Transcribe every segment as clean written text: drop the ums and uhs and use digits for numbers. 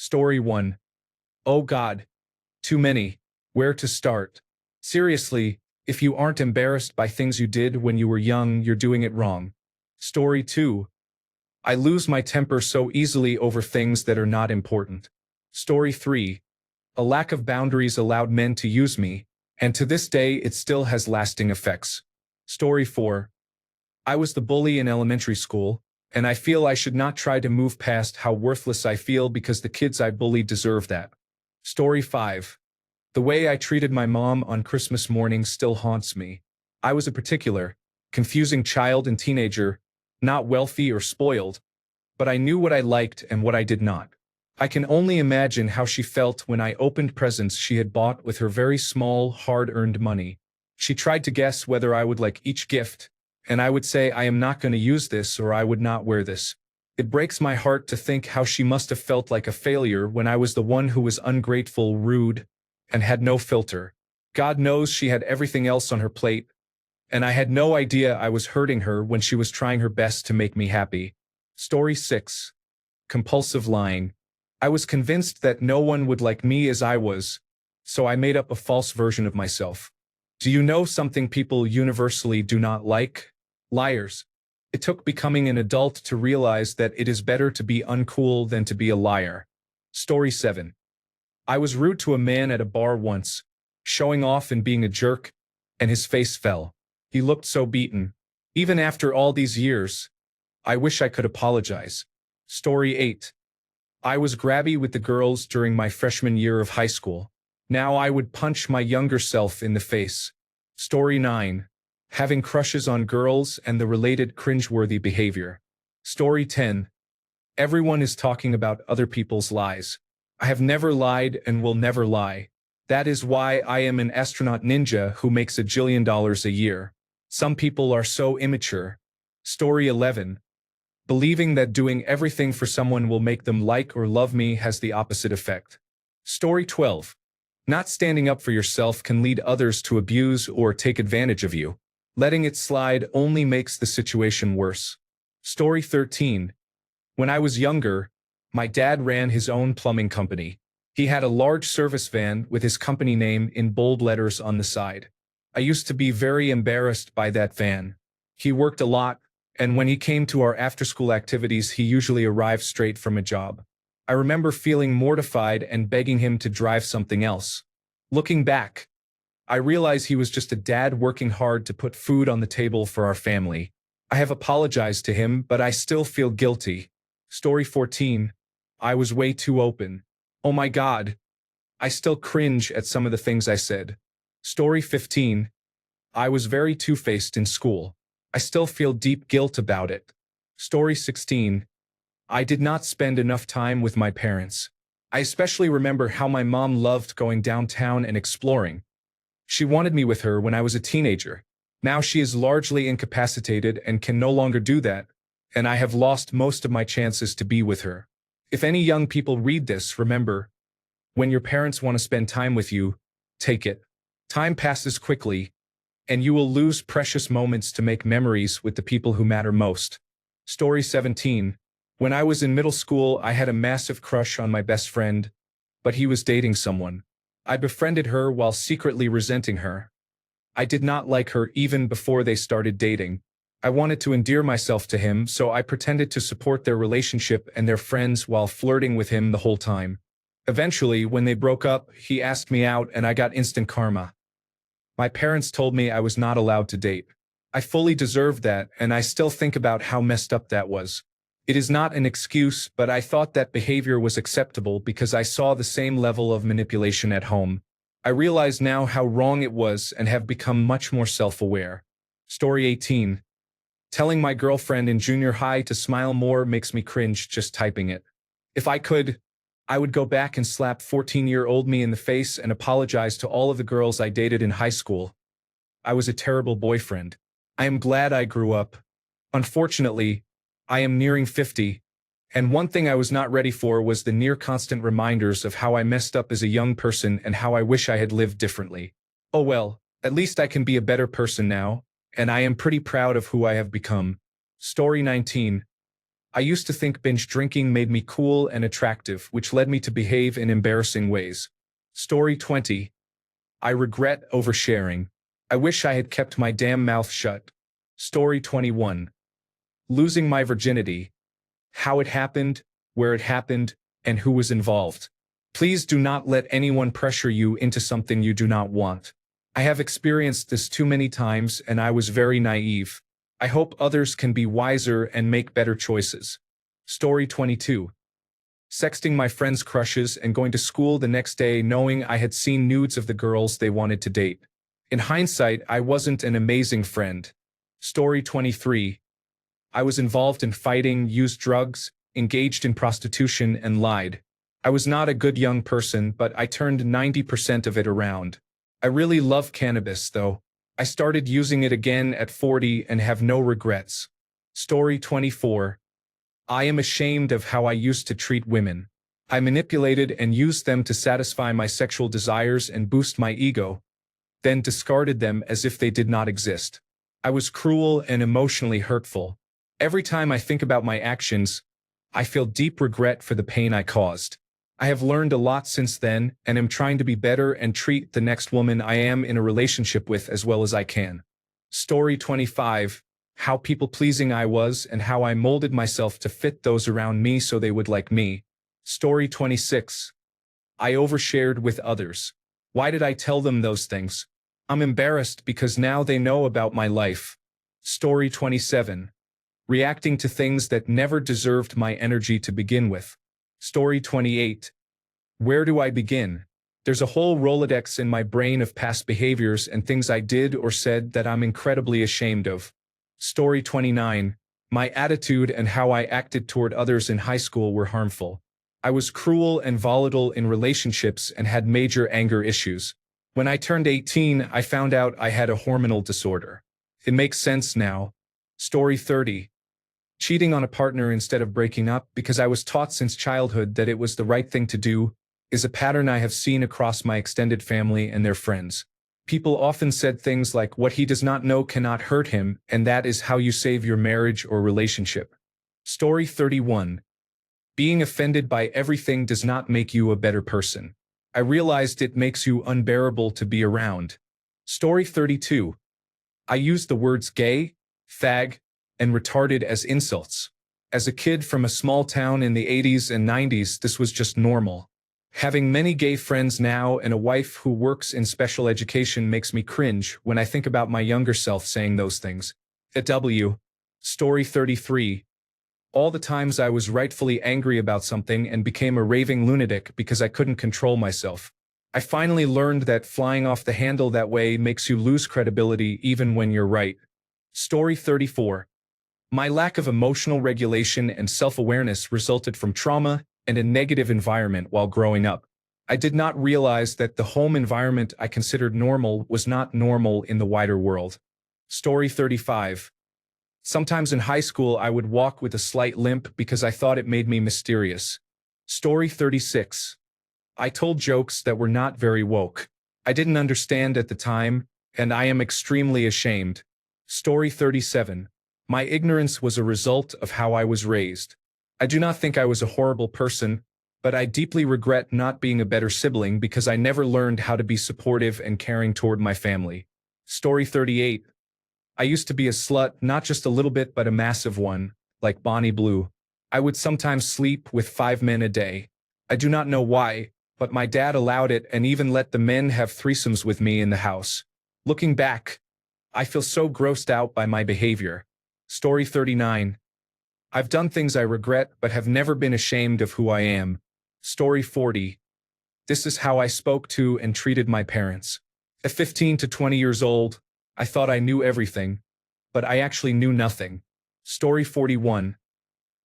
Story 1. Oh God. Too many. Where to start? Seriously, if you aren't embarrassed by things you did when you were young, you're doing it wrong. Story 2. I lose my temper so easily over things that are not important. Story 3. A lack of boundaries allowed men to use me, and to this day it still has lasting effects. Story 4. I was the bully in elementary school, and I feel I should not try to move past how worthless I feel because the kids I bullied deserve that. Story 5. The way I treated my mom on Christmas morning still haunts me. I was a particular, confusing child and teenager, not wealthy or spoiled, but I knew what I liked and what I did not. I can only imagine how she felt when I opened presents she had bought with her very small, hard-earned money. She tried to guess whether I would like each gift, and I would say I am not going to use this or I would not wear this. It breaks my heart to think how she must have felt like a failure when I was the one who was ungrateful, rude, and had no filter. God knows she had everything else on her plate, and I had no idea I was hurting her when she was trying her best to make me happy. Story 6. Compulsive lying. I was convinced that no one would like me as I was, so I made up a false version of myself. Do you know something people universally do not like? Liars. It took becoming an adult to realize that it is better to be uncool than to be a liar. Story 7. I was rude to a man at a bar once, showing off and being a jerk, and his face fell. He looked so beaten. Even after all these years, I wish I could apologize. Story 8. I was grabby with the girls during my freshman year of high school. Now I would punch my younger self in the face. Story 9. Having crushes on girls and the related cringeworthy behavior. Story 10. Everyone is talking about other people's lies. I have never lied and will never lie. That is why I am an astronaut ninja who makes $1 jillion a year. Some people are so immature. Story 11. Believing that doing everything for someone will make them like or love me has the opposite effect. Story 12. Not standing up for yourself can lead others to abuse or take advantage of you. Letting it slide only makes the situation worse. Story 13. When I was younger, my dad ran his own plumbing company. He had a large service van with his company name in bold letters on the side. I used to be very embarrassed by that van. He worked a lot, and when he came to our after-school activities, he usually arrived straight from a job. I remember feeling mortified and begging him to drive something else. Looking back, I realize he was just a dad working hard to put food on the table for our family. I have apologized to him, but I still feel guilty. Story 14. I was way too open. Oh my God. I still cringe at some of the things I said. Story 15. I was very two-faced in school. I still feel deep guilt about it. Story 16. I did not spend enough time with my parents. I especially remember how my mom loved going downtown and exploring. She wanted me with her when I was a teenager. Now she is largely incapacitated and can no longer do that, and I have lost most of my chances to be with her. If any young people read this, remember, when your parents want to spend time with you, take it. Time passes quickly, and you will lose precious moments to make memories with the people who matter most. Story 17. When I was in middle school, I had a massive crush on my best friend, but he was dating someone. I befriended her while secretly resenting her. I did not like her even before they started dating. I wanted to endear myself to him, so I pretended to support their relationship and their friends while flirting with him the whole time. Eventually, when they broke up, he asked me out and I got instant karma. My parents told me I was not allowed to date. I fully deserved that, and I still think about how messed up that was. It is not an excuse, but I thought that behavior was acceptable because I saw the same level of manipulation at home. I realize now how wrong it was and have become much more self-aware. Story 18. Telling my girlfriend in junior high to smile more makes me cringe just typing it. If I could, I would go back and slap 14-year-old me in the face and apologize to all of the girls I dated in high school. I was a terrible boyfriend. I am glad I grew up. Unfortunately, I am nearing 50, and one thing I was not ready for was the near-constant reminders of how I messed up as a young person and how I wish I had lived differently. Oh well, at least I can be a better person now, and I am pretty proud of who I have become. Story 19. I used to think binge drinking made me cool and attractive, which led me to behave in embarrassing ways. Story 20. I regret oversharing. I wish I had kept my damn mouth shut. Story 21. Losing my virginity. How it happened, where it happened, and who was involved. Please do not let anyone pressure you into something you do not want. I have experienced this too many times and I was very naive. I hope others can be wiser and make better choices. Story 22. Sexting my friends' crushes and going to school the next day knowing I had seen nudes of the girls they wanted to date. In hindsight, I wasn't an amazing friend. Story 23. I was involved in fighting, used drugs, engaged in prostitution, and lied. I was not a good young person, but I turned 90% of it around. I really love cannabis, though. I started using it again at 40 and have no regrets. Story 24. I am ashamed of how I used to treat women. I manipulated and used them to satisfy my sexual desires and boost my ego, then discarded them as if they did not exist. I was cruel and emotionally hurtful. Every time I think about my actions, I feel deep regret for the pain I caused. I have learned a lot since then and am trying to be better and treat the next woman I am in a relationship with as well as I can. Story 25. How people-pleasing I was and how I molded myself to fit those around me so they would like me. Story 26. I overshared with others. Why did I tell them those things? I'm embarrassed because now they know about my life. Story 27. Reacting to things that never deserved my energy to begin with. Story 28. Where do I begin? There's a whole Rolodex in my brain of past behaviors and things I did or said that I'm incredibly ashamed of. Story 29. My attitude and how I acted toward others in high school were harmful. I was cruel and volatile in relationships and had major anger issues. When I turned 18, I found out I had a hormonal disorder. It makes sense now. Story 30. Cheating on a partner instead of breaking up because I was taught since childhood that it was the right thing to do is a pattern I have seen across my extended family and their friends. People often said things like, "What he does not know cannot hurt him," and that is how you save your marriage or relationship. Story 31. Being offended by everything does not make you a better person. I realized it makes you unbearable to be around. Story 32. I used the words gay, fag, and retarded as insults. As a kid from a small town in the 80s and 90s, this was just normal. Having many gay friends now and a wife who works in special education makes me cringe when I think about my younger self saying those things. Story 33. All the times I was rightfully angry about something and became a raving lunatic because I couldn't control myself. I finally learned that flying off the handle that way makes you lose credibility even when you're right. Story 34. My lack of emotional regulation and self-awareness resulted from trauma and a negative environment while growing up. I did not realize that the home environment I considered normal was not normal in the wider world. Story 35. Sometimes in high school I would walk with a slight limp because I thought it made me mysterious. Story 36. I told jokes that were not very woke. I didn't understand at the time, and I am extremely ashamed. Story 37. My ignorance was a result of how I was raised. I do not think I was a horrible person, but I deeply regret not being a better sibling because I never learned how to be supportive and caring toward my family. Story 38. I used to be a slut, not just a little bit but a massive one, like Bonnie Blue. I would sometimes sleep with 5 men a day. I do not know why, but my dad allowed it and even let the men have threesomes with me in the house. Looking back, I feel so grossed out by my behavior. Story 39. I've done things I regret but have never been ashamed of who I am. Story 40. This is how I spoke to and treated my parents. At 15 to 20 years old, I thought I knew everything, but I actually knew nothing. Story 41.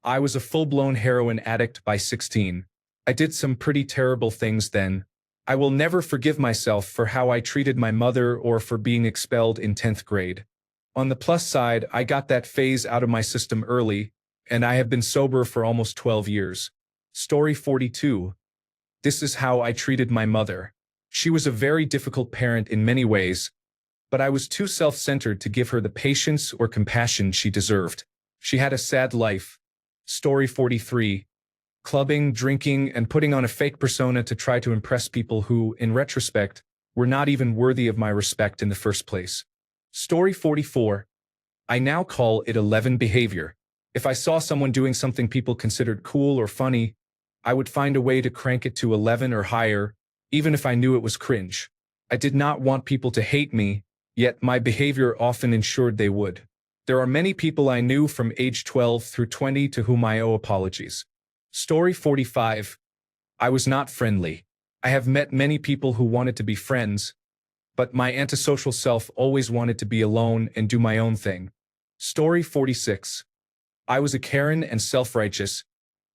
I was a full-blown heroin addict by 16. I did some pretty terrible things then. I will never forgive myself for how I treated my mother or for being expelled in 10th grade. On the plus side, I got that phase out of my system early, and I have been sober for almost 12 years. Story 42. This is how I treated my mother. She was a very difficult parent in many ways, but I was too self-centered to give her the patience or compassion she deserved. She had a sad life, Story 43. Clubbing, drinking, and putting on a fake persona to try to impress people who, in retrospect, were not even worthy of my respect in the first place. Story 44. I now call it 11 behavior. If I saw someone doing something people considered cool or funny, I would find a way to crank it to 11 or higher, even if I knew it was cringe. I did not want people to hate me, yet my behavior often ensured they would. There are many people I knew from age 12 through 20 to whom I owe apologies. Story 45. I was not friendly. I have met many people who wanted to be friends, but my antisocial self always wanted to be alone and do my own thing. Story 46. I was a Karen and self-righteous,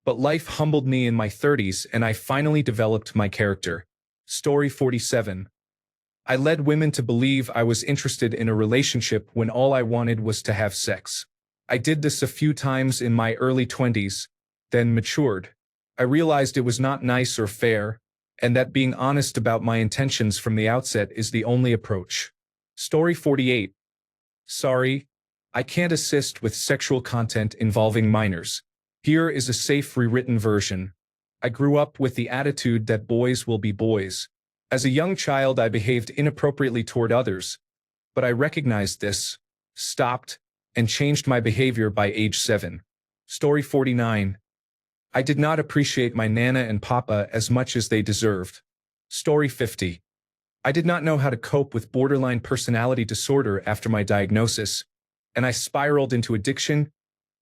but life humbled me in my 30s and I finally developed my character. Story 47. I led women to believe I was interested in a relationship when all I wanted was to have sex. I did this a few times in my early 20s, then matured. I realized it was not nice or fair, and that being honest about my intentions from the outset is the only approach. Story 48. Sorry, I can't assist with sexual content involving minors. Here is a safe rewritten version. I grew up with the attitude that boys will be boys. As a young child, I behaved inappropriately toward others, but I recognized this, stopped, and changed my behavior by age 7. Story 49. I did not appreciate my Nana and Papa as much as they deserved. Story 50. I did not know how to cope with borderline personality disorder after my diagnosis, and I spiraled into addiction,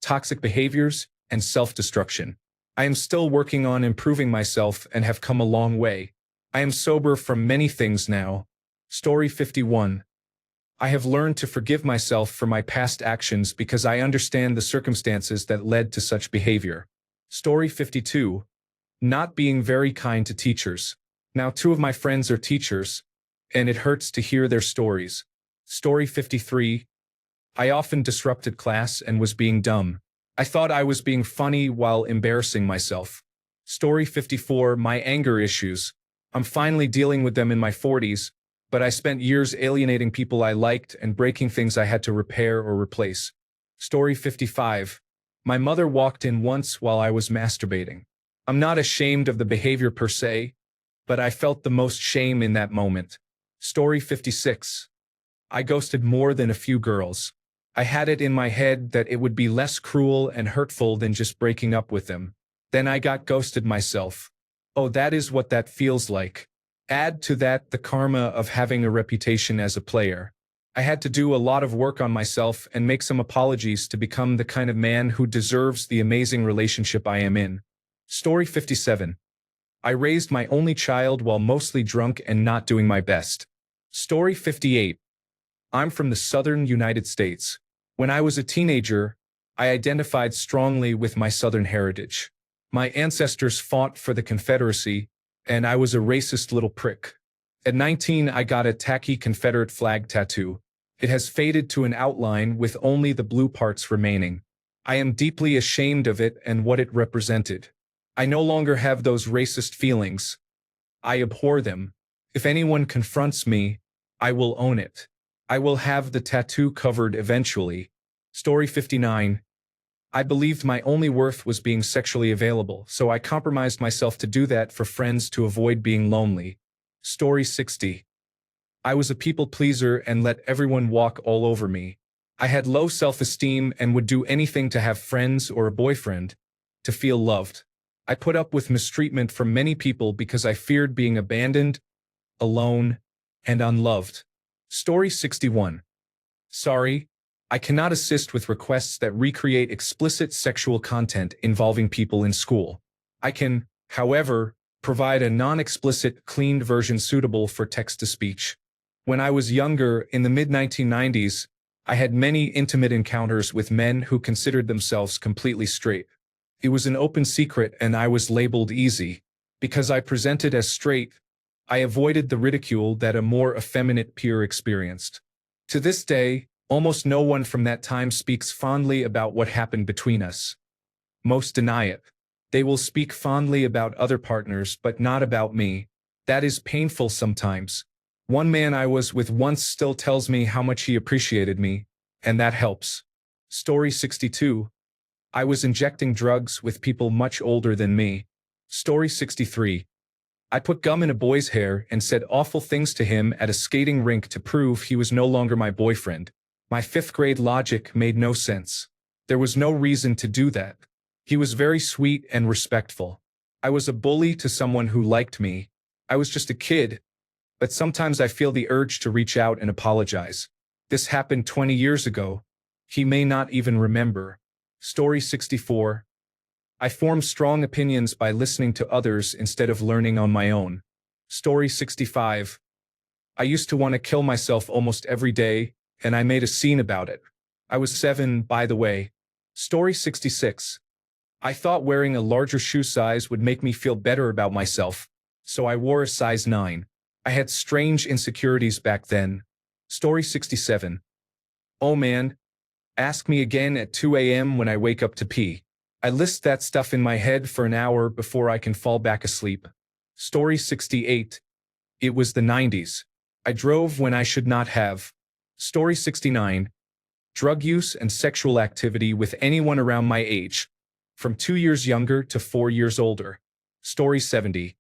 toxic behaviors, and self-destruction. I am still working on improving myself and have come a long way. I am sober from many things now. Story 51. I have learned to forgive myself for my past actions because I understand the circumstances that led to such behavior. Story 52. Not being very kind to teachers. Now 2 of my friends are teachers, and it hurts to hear their stories. Story 53. I often disrupted class and was being dumb. I thought I was being funny while embarrassing myself. Story 54. My anger issues. I'm finally dealing with them in my 40s, but I spent years alienating people I liked and breaking things I had to repair or replace. Story 55. My mother walked in once while I was masturbating. I'm not ashamed of the behavior per se, but I felt the most shame in that moment. Story 56. I ghosted more than a few girls. I had it in my head that it would be less cruel and hurtful than just breaking up with them. Then I got ghosted myself. Oh, that is what that feels like. Add to that the karma of having a reputation as a player. I had to do a lot of work on myself and make some apologies to become the kind of man who deserves the amazing relationship I am in. Story 57. I raised my only child while mostly drunk and not doing my best. Story 58. I'm from the southern United States. When I was a teenager, I identified strongly with my southern heritage. My ancestors fought for the Confederacy, and I was a racist little prick. At 19, I got a tacky Confederate flag tattoo. It has faded to an outline with only the blue parts remaining. I am deeply ashamed of it and what it represented. I no longer have those racist feelings. I abhor them. If anyone confronts me, I will own it. I will have the tattoo covered eventually. Story 59. I believed my only worth was being sexually available, so I compromised myself to do that for friends to avoid being lonely. Story 60. I was a people pleaser and let everyone walk all over me. I had low self-esteem and would do anything to have friends or a boyfriend, to feel loved. I put up with mistreatment from many people because I feared being abandoned, alone, and unloved. Story 61. Sorry, I cannot assist with requests that recreate explicit sexual content involving people in school. I can, however, provide a non-explicit, cleaned version suitable for text-to-speech. When I was younger, in the mid-1990s, I had many intimate encounters with men who considered themselves completely straight. It was an open secret and I was labeled easy. Because I presented as straight, I avoided the ridicule that a more effeminate peer experienced. To this day, almost no one from that time speaks fondly about what happened between us. Most deny it. They will speak fondly about other partners, but not about me. That is painful sometimes. One man I was with once still tells me how much he appreciated me, and that helps. Story 62. I was injecting drugs with people much older than me. Story 63. I put gum in a boy's hair and said awful things to him at a skating rink to prove he was no longer my boyfriend. My fifth-grade logic made no sense. There was no reason to do that. He was very sweet and respectful. I was a bully to someone who liked me. I was just a kid, but sometimes I feel the urge to reach out and apologize. This happened 20 years ago. He may not even remember. Story 64. I form strong opinions by listening to others instead of learning on my own. Story 65. I used to want to kill myself almost every day, and I made a scene about it. I was 7, by the way. Story 66. I thought wearing a larger shoe size would make me feel better about myself, so I wore a size 9. I had strange insecurities back then. Story 67. Oh man, ask me again at 2 a.m. when I wake up to pee. I list that stuff in my head for an hour before I can fall back asleep. Story 68. It was the 90s. I drove when I should not have. Story 69. Drug use and sexual activity with anyone around my age, from 2 years younger to 4 years older. Story 70.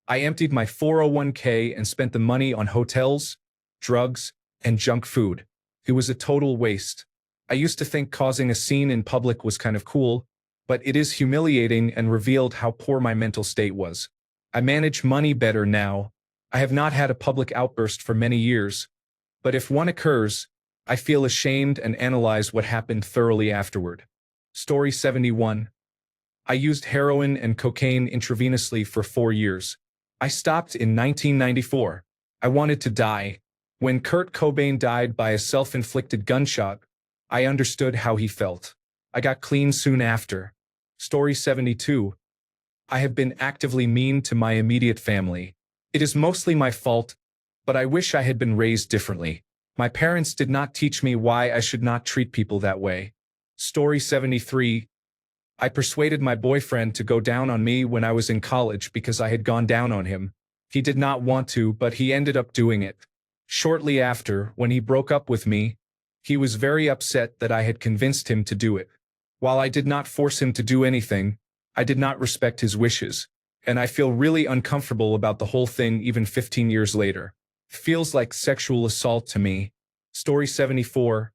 I emptied my 401k and spent the money on hotels, drugs, and junk food. It was a total waste. I used to think causing a scene in public was kind of cool, but it is humiliating and revealed how poor my mental state was. I manage money better now. I have not had a public outburst for many years, but if one occurs, I feel ashamed and analyze what happened thoroughly afterward. Story 71. I used heroin and cocaine intravenously for 4 years. I stopped in 1994. I wanted to die. When Kurt Cobain died by a self-inflicted gunshot, I understood how he felt. I got clean soon after. Story 72. I have been actively mean to my immediate family. It is mostly my fault, but I wish I had been raised differently. My parents did not teach me why I should not treat people that way. Story 73. I persuaded my boyfriend to go down on me when I was in college because I had gone down on him. He did not want to, but he ended up doing it. Shortly after, when he broke up with me, he was very upset that I had convinced him to do it. While I did not force him to do anything, I did not respect his wishes, and I feel really uncomfortable about the whole thing even 15 years later. Feels like sexual assault to me. Story 74.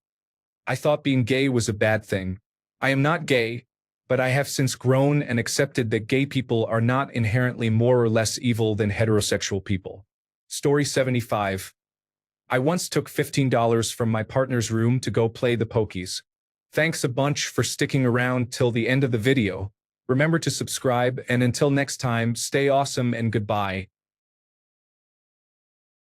I thought being gay was a bad thing. I am not gay, but I have since grown and accepted that gay people are not inherently more or less evil than heterosexual people. Story 75. I once took $15 from my partner's room to go play the pokies. Thanks a bunch for sticking around till the end of the video. Remember to subscribe, and until next time, stay awesome and goodbye.